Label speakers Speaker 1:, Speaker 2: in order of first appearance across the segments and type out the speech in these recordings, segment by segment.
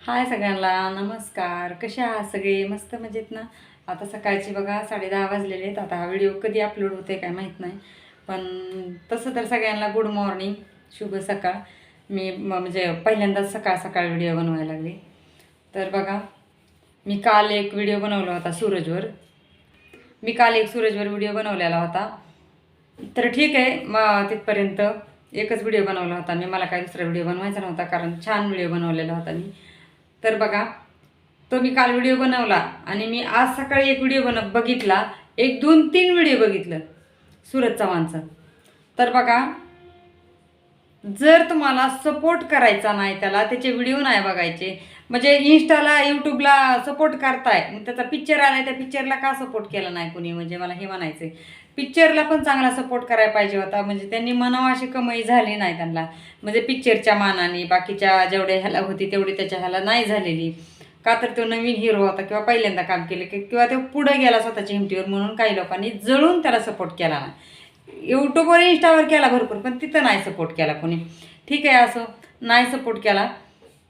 Speaker 1: हाय सगळ्यांना नमस्कार. कसे आहात सगळे? मस्त मजेत ना? आता सकाळची बघा 10:30 वाजलेले आहेत. आता हा व्हिडिओ कधी अपलोड होते काय माहीत नाही, पण तसं तर सगळ्यांना गुड मॉर्निंग, शुभ सकाळ. मी म्हणजे पहिल्यांदाच सकाळ सकाळ व्हिडिओ बनवायला लागले. तर बघा, मी काल एक व्हिडिओ बनवला होता सूरजवर. व्हिडिओ बनवलेला होता. तर ठीक आहे, मग तिथपर्यंत एकच व्हिडिओ बनवला होता मी. मला काय दुसरा व्हिडिओ बनवायचा नव्हता, कारण छान व्हिडिओ बनवलेला होता मी. तर बघा, तो मी काल व्हिडिओ बनवला आणि मी आज सकाळी एक व्हिडिओ बघितला. एक 2-3 व्हिडिओ बघितलं सूरज चव्हाणचं. तर बघा, जर तुम्हाला सपोर्ट करायचा नाही, त्याचे व्हिडिओ नाही बघायचे, म्हणजे इन्स्टाला यूट्यूबला सपोर्ट करताय, मग त्याचा पिक्चर आलाय, त्या पिक्चरला का सपोर्ट केला नाही कुणी? म्हणजे मला हे म्हणायचं पिक्चरला पण चांगला सपोर्ट करायला पाहिजे होता. म्हणजे त्यांनी म्हणावं अशी कमाई झाली नाही त्यांना, म्हणजे पिक्चरच्या मानाने बाकीच्या जेवढे ह्याला होती तेवढी त्याच्या ह्याला नाही झालेली. का तर तो नवीन हिरो होता किंवा पहिल्यांदा काम केलं किंवा तो पुढे गेला स्वतःच्या हिमतीवर, म्हणून काही लोकांनी जळून त्याला सपोर्ट केला नाही. यूट्यूबवर इंस्टावर केला भरपूर, पण तिथं नाही सपोर्ट केला कोणी. ठीक आहे, असं नाही सपोर्ट केला,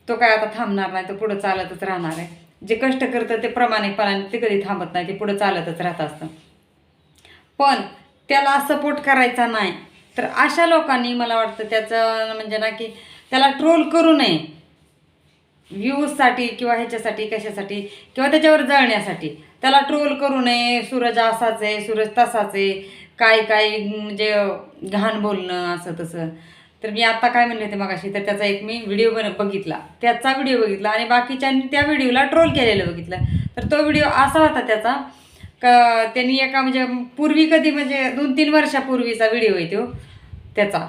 Speaker 1: तो काय आता थांबणार नाही, तो पुढं चालतच राहणार आहे. जे कष्ट करतं ते प्रामाणिकपणाने ते कधी थांबत नाही, ते पुढं चालतच राहत असतं. पण त्याला सपोर्ट करायचा नाही, तर अशा लोकांनी मला वाटतं त्याचं म्हणजे ना की त्याला ट्रोल करू नये व्ह्यूजसाठी किंवा ह्याच्यासाठी कशासाठी किंवा त्याच्यावर जळण्यासाठी. त्याला ट्रोल करू नये. सूरज असाच आहे, सूरज तसाच आहे, काय काय म्हणजे घाण बोलणं असं तसं. तर मी आता काय म्हणले होते मगाशी, तर त्याचा एक मी व्हिडिओ त्याचा व्हिडिओ बघितला आणि बाकीच्यांनी त्या व्हिडिओला ट्रोल केलेलं बघितलं. तर तो व्हिडिओ असा होता त्याचा का त्यांनी एका म्हणजे पूर्वी कधी म्हणजे 2-3 वर्षापूर्वीचा व्हिडिओ आहे तो त्याचा.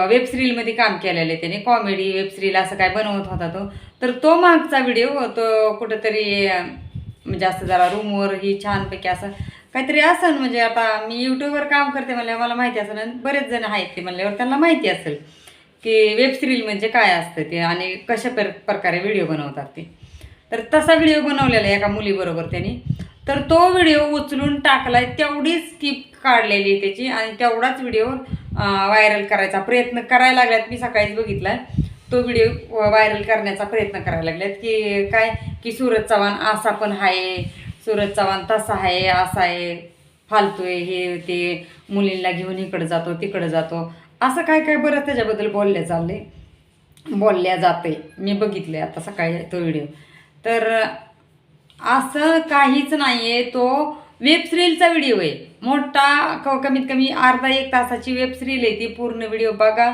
Speaker 1: वेब सिरीजमध्ये काम केलेलं आहे त्याने, कॉमेडी वेब सिरीज असं काय बनवत होता तो. तर तो मागचा व्हिडिओ तो कुठंतरी म्हणजे असं जरा रूमवर ही छानपैकी असं काहीतरी असेल. म्हणजे आता मी यूट्यूबवर काम करते म्हणल्यावर मला माहिती असेल, आणि बरेच जण आहेत ते म्हणल्यावर त्यांना माहिती असेल की वेब सिरीज म्हणजे काय असतं ते आणि कशा प्रकारे व्हिडिओ बनवतात ते. तर तसा व्हिडिओ बनवलेला आहे एका मुलीबरोबर त्यांनी. तर तो व्हिडिओ उचलून टाकलाय, तेवढीच स्किप काढलेली त्याची आणि तेवढाच व्हिडिओ व्हायरल करायचा प्रयत्न करायला लागल्यात. मी सकाळीच बघितला तो व्हिडिओ व्हायरल करण्याचा प्रयत्न करायला लागल्यात की काय की सूरज चव्हाण असा पण आहे, सूरज चव्हाण तसा आहे, असा आहे, फालतू आहे, हे ते मुलींना घेऊन इकडं जातो तिकडं जातो, असं काय काय बरं त्याच्याबद्दल बोलल्या जाते. मी बघितले आता सकाळी तो व्हिडिओ. तर असं काहीच नाही आहे. तो वेब सिरीजचा व्हिडिओ आहे मोठा, कमीत कमी अर्धा 1 तासाची वेब सिरीज आहे ती. पूर्ण व्हिडिओ बघा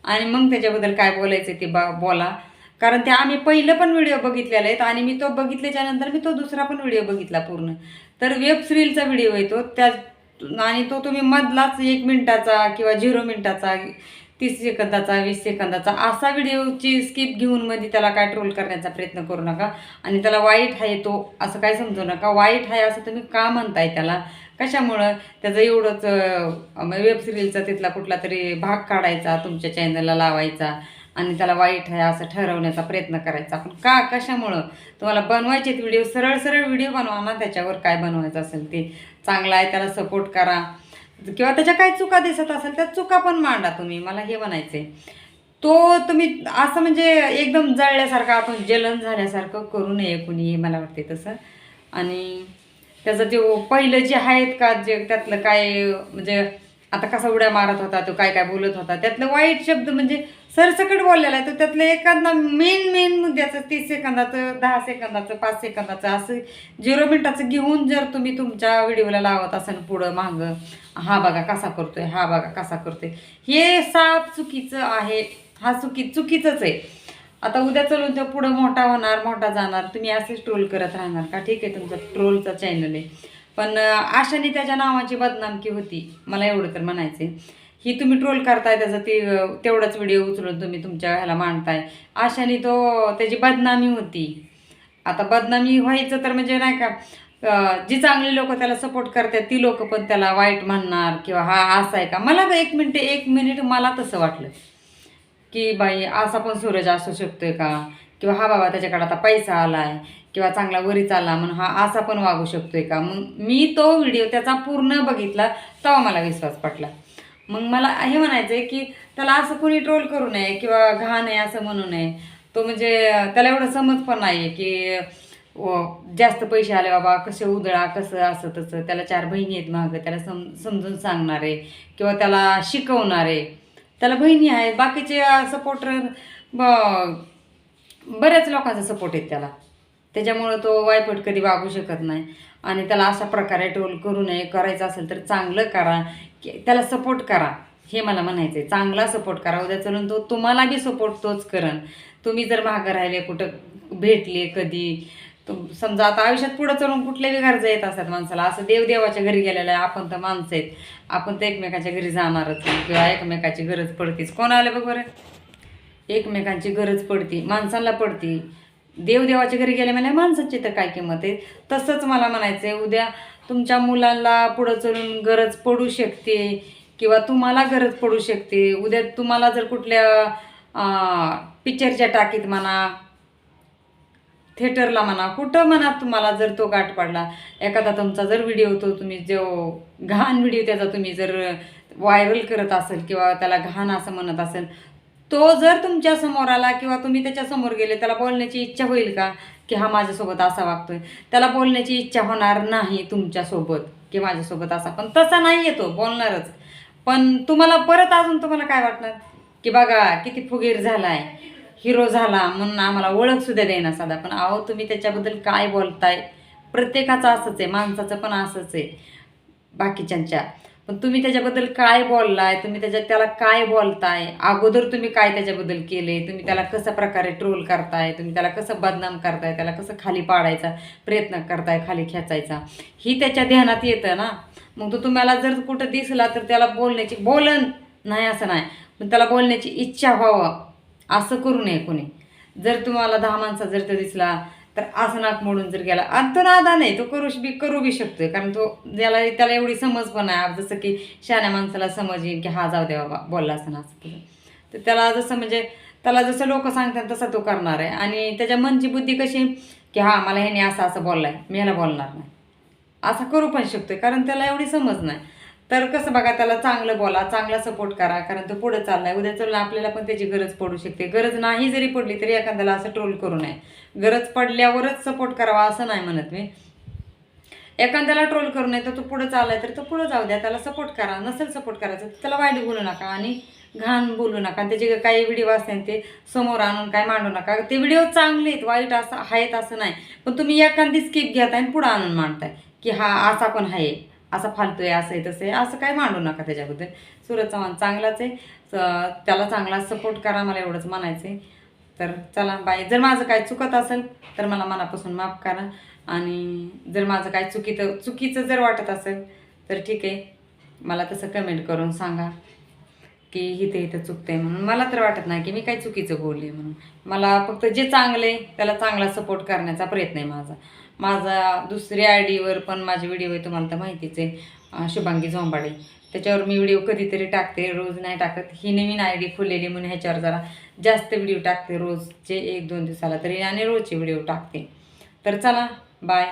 Speaker 1: आणि मग त्याच्याबद्दल काय बोलायचं ते बोला. कारण ते आम्ही पहिलं पण व्हिडिओ बघितलेले आहेत आणि मी तो बघितल्याच्यानंतर मी तो दुसरा पण व्हिडिओ बघितला पूर्ण. तर वेब सिरीजचा व्हिडिओ आहे तो आणि तो तुम्ही मधलाच 1 मिनिटाचा किंवा 0 मिनिटाचा, 30 सेकंदाचा, 20 सेकंदाचा असा व्हिडिओची स्किप घेऊन मध्ये त्याला काय ट्रोल करण्याचा प्रयत्न करू नका. आणि त्याला वाईट आहे तो असं काय समजू नका. वाईट आहे असं तुम्ही का म्हणताय त्याला? कशामुळं? त्याचं एवढंच वेब सिरीजचा तिथला कुठला तरी भाग काढायचा, तुमच्या चॅनलला लावायचा आणि त्याला वाईट आहे असं ठरवण्याचा प्रयत्न करायचा. पण का? कशामुळं? तुम्हाला बनवायचे व्हिडिओ सरळ सरळ व्हिडिओ बनवा ना, त्याच्यावर काय बनवायचं असेल ते. चांगला आहे त्याला सपोर्ट करा, किंवा त्याच्या काही चुका दिसत असेल त्या चुका पण मांडा तुम्ही. मला हे म्हणायचंय. तो तुम्ही असं म्हणजे एकदम जळल्यासारखं, आपण जलन झाल्यासारखं करू नये कुणी, मला वाटते तसं. आणि त्याचं ते पहिलं जे आहेत का, जे त्यातलं काय म्हणजे आता कसा उड्या मारत होता तो, काय काय बोलत होता, त्यातलं वाईट शब्द म्हणजे सरसकट बोललेला आहे. तर त्यातलं एखादा मेन मुद्द्याचं 30 सेकंदाचं, 10 सेकंदाचं, 5 सेकंदाचं असं 0 मिनिटाचं घेऊन जर तुम्ही तुमच्या व्हिडिओला लावत असाल पुढं मागं, हा बघा कसा करतोय, हा बघा कसा करतोय, हे साफ चुकीचं आहे. हा चुकीचंच आहे. आता उद्या चलून तो पुढं मोठा होणार, मोठा जाणार, तुम्ही असेच ट्रोल करत राहणार का? ठीक आहे, तुमचा ट्रोलचा चॅनल आहे, पण अशाने त्याच्या नावाची बदनामकी होती, मला एवढं तर म्हणायचं आहे. ही तुम्ही ट्रोल करताय त्याचं तेवढाच व्हिडिओ उचलून तुम्ही तुमच्या ह्याला मांडताय, अशाने त्याची बदनामी होती. आता बदनामी व्हायचं तर म्हणजे नाही का, जी चांगली लोक त्याला सपोर्ट करतात ती लोक पण त्याला वाईट म्हणणार किंवा हा असा आहे का. मला तर 1 मिनिट मला तसं वाटलं की बाई असा पण सूरज असू शकतोय का, किंवा हा बाबा त्याच्याकडे आता पैसा आलाय किंवा चांगला वरी चालला म्हणून हा असा पण वागू शकतोय का. मग मी तो व्हिडिओ त्याचा पूर्ण बघितला, तेव्हा मला विश्वास पटला. मग मला हे म्हणायचं आहे की त्याला असं कोणी ट्रोल करू नये किंवा घाण आहे असं म्हणू नये. तो म्हणजे त्याला एवढं समज पण नाही आहे की जास्त पैसे आले बाबा कसे उधळा कसं असं तसं. त्याला 4 बहिणी आहेत मागं, त्याला समजून सांगणारे किंवा त्याला शिकवणारे त्याला बहिणी आहेत. बाकीचे सपोर्टर बऱ्याच लोकांचा सपोर्ट आहेत त्याला. त्याच्यामुळं तो वायपट कधी वागू शकत नाही. आणि त्याला अशा प्रकारे ट्रोल करू नये. करायचं असेल तर चांगलं करा, की त्याला सपोर्ट करा, हे मला म्हणायचं आहे. चांगला सपोर्ट करा. उद्या चलून तो तुम्हाला बी सपोर्ट तोच करण. तुम्ही जर मागं राहिले, कुठं भेटले कधी, समजा आता आयुष्यात पुढं चलून कुठल्या बी गरजा येत असतात माणसाला. असं देवदेवाच्या घरी गेलेलं आहे, आपण तर माणसं आहेत, आपण तर एकमेकाच्या घरी जाणारच किंवा एकमेकाची गरज पडतीच. कोण आलं बघ बरं, एकमेकांची गरज पडती, माणसांना पडती. देवदेवाच्या घरी गेले म्हणजे माणसाची तर काय किंमत आहे. तसंच मला म्हणायचं आहे, उद्या तुमच्या मुलांना पुढं चलून गरज पडू शकते किंवा तुम्हाला गरज पडू शकते. उद्या तुम्हाला जर कुठल्या पिक्चरच्या टाकीत म्हणा, थिएटरला म्हणा, कुठं म्हणा, तुम्हाला जर तो गाठ पडला, एखादा तुमचा जर व्हिडिओ तो तुम्ही जो घाण व्हिडिओ त्याचा तुम्ही जर व्हायरल करत असेल किंवा त्याला घाण असं म्हणत असेल, तो जर तुमच्या समोर आला किंवा तुम्ही त्याच्यासमोर गेले, त्याला बोलण्याची इच्छा होईल का की हा माझ्यासोबत असा वागतोय? त्याला बोलण्याची इच्छा होणार नाही तुमच्यासोबत की माझ्यासोबत असा. पण तसा नाही येतो, बोलणारच. पण तुम्हाला परत अजून तुम्हाला काय वाटणार की बघा किती फुगीर झालाय, हिरो झाला म्हणून आम्हाला ओळखसुद्धा देईना साधा. पण अहो तुम्ही त्याच्याबद्दल काय बोलताय? प्रत्येकाचं असंच आहे, माणसाचं पण असंच आहे बाकीच्यांच्या. पण तुम्ही त्याच्याबद्दल काय बोललाय, तुम्ही त्याला काय बोलताय, अगोदर तुम्ही काय त्याच्याबद्दल केले, तुम्ही त्याला कशा प्रकारे ट्रोल करताय, तुम्ही त्याला कसं बदनाम करताय, त्याला कसं खाली पाडायचा प्रयत्न करताय, खाली खेचायचा, ही त्याच्या ध्यानात येतं ना. मग तो तुम्हाला जर कुठं दिसला तर त्याला बोलण्याची बोलन नाही असं नाही, पण त्याला बोलण्याची इच्छा व्हावं असं करू नये कोणी. जर तुम्हाला 10 माणसा जर तो दिसला तर असं नाक मोडून जर गेला, आणि तो नादा नाही, तो करू बी शकतोय. कारण तो त्याला एवढी समज पण आहे, जसं की शहाण्या माणसाला समज येईल की हा जाऊ दे बाबा बोलला असं ना असं तसं. तर त्याला जसं म्हणजे त्याला जसं लोक सांगतात तसा तो करणार आहे. आणि त्याच्या मनची बुद्धी कशी की हा मला ह्याने असं असं बोललाय, मी ह्याला बोलणार नाही, असं करू पण शकतोय. कारण त्याला एवढी समज नाही. तर कसं बघा, त्याला चांगलं बोला, चांगला सपोर्ट करा, कारण तो पुढे चाललाय. उद्या चालून आपल्याला पण त्याची गरज पडू शकते. गरज नाही जरी पडली तरी एखाद्याला असं ट्रोल करू नये. गरज पडल्यावरच सपोर्ट करावा असं नाही म्हणत मी. एखाद्याला ट्रोल करू नये, तर तो पुढे चाललाय तर तो पुढे जाऊ द्या, त्याला सपोर्ट करा. नसेल सपोर्ट करायचं त्याला वाईट बोलू नका आणि घाण बोलू नका. त्याचे काही व्हिडिओ असतात ते समोर आणून काय मांडू नका. ते व्हिडिओ चांगले आहेत, वाईट असं आहेत असं नाही, पण तुम्ही एखादी स्किप घेताय आणि पुढं आणून मांडताय की हा असा पण आहे, असा फालतू आहे, असं आहे तसं आहे, असं काय मांडू नका त्याच्याबद्दल. सूरज चव्हाण चांगलाच आहे, त्याला चांगला सपोर्ट करा, मला एवढंच म्हणायचं आहे. तर चला बाय. जर माझं काय चुकत असेल तर मला मनापासून माफ करा, आणि जर माझं काय चुकीचं जर वाटत असेल तर ठीक आहे, मला तसं कमेंट करून सांगा की इथं चुकतंय म्हणून. मला तर वाटत नाही की मी काही चुकीचं बोलले म्हणून. मला फक्त जे चांगले त्याला चांगला सपोर्ट करण्याचा प्रयत्न आहे माझा दुसऱ्या आयडीवर पण माझे व्हिडिओ आहे, तुम्हाला तर माहितीच आहे, शुभांगी झोंबाडे. त्याच्यावर मी व्हिडिओ कधीतरी टाकते, रोज नाही टाकत. ही नवीन आयडी खुललेली म्हणून ह्याच्यावर जरा जास्त व्हिडिओ टाकते, रोजचे 1-2 दिवसाला तरी, आणि रोजचे व्हिडिओ टाकते. तर चला बाय.